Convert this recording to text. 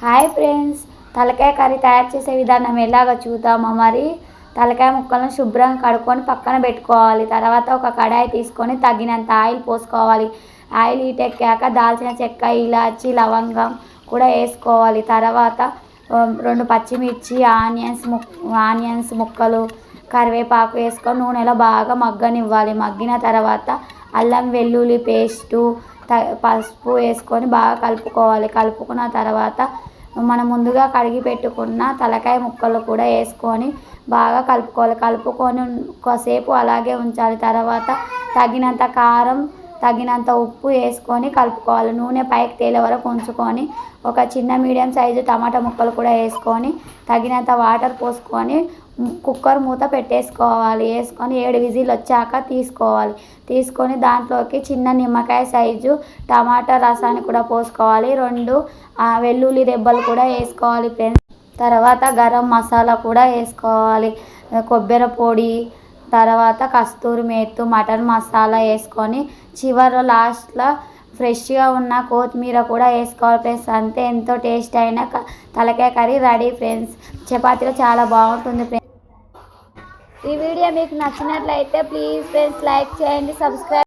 Hi friends, తలకాయ curry తయారు చేసే విధానం ఎలాగో చూద్దామా. మరి తలకాయ ముక్కలను శుభ్రంగా కడుక్కొని పక్కన పెట్టుకోవాలి. తర్వాత ఒక కడాయి తీసుకొని తగినంత ఆయిల్ పోసుకోవాలి. ఆయిల్ హీటెక్కాక దాల్చిన చెక్క, ఇలాచి, లవంగం కూడా వేసుకోవాలి. తర్వాత 2 పచ్చిమిర్చి, ఆనియన్స్ ముక్కలు, కరివేపాకు వేసుకొని నూనెలో బాగా మగ్గనివ్వాలి. మగ్గిన తర్వాత అల్లం వెల్లుల్లి పేస్టు, పసుపు వేసుకొని బాగా కలుపుకోవాలి. కలుపుకున్న తర్వాత మనం ముందుగా కడిగి పెట్టుకున్న తలకాయ ముక్కలు కూడా వేసుకొని బాగా కలుపుకోవాలి. కలుపుకొని కాసేపు అలాగే ఉంచాలి. తర్వాత తగినంత కారం, తగినంత ఉప్పు వేసుకొని కలుపుకోవాలి. నూనె పైకి తేలే వరకు ఉంచుకొని ఒక చిన్న మీడియం సైజు టమాటా ముక్కలు కూడా వేసుకొని తగినంత వాటర్ పోసుకొని కుక్కర్ మూత పెట్టేసుకోవాలి. వేసుకొని 7 విజిల్ వచ్చాక తీసుకొని దాంట్లోకి చిన్న నిమ్మకాయ సైజు టమాటా రసాన్ని కూడా పోసుకోవాలి. 2 వెల్లుల్లి రెబ్బలు కూడా వేసుకోవాలి ఫ్రెండ్స్. తర్వాత గరం మసాలా కూడా వేసుకోవాలి. కొబ్బరి పొడి, తర్వాత కస్తూరి మేతి, మటన్ మసాలా వేసుకొని చివరిలో లాస్ట్లో ఫ్రెష్గా ఉన్న కొత్తిమీర కూడా వేసుకోవాలి ఫ్రెండ్స్. అంతే, ఎంతో టేస్ట్ అయిన తలకాయ కర్రీ రెడీ ఫ్రెండ్స్. చపాతీలో చాలా బాగుంటుంది ఫ్రెండ్స్. ఈ వీడియో మీకు నచ్చినట్లయితే ప్లీజ్ ఫ్రెండ్స్ లైక్ చేయండి, సబ్స్క్రైబ్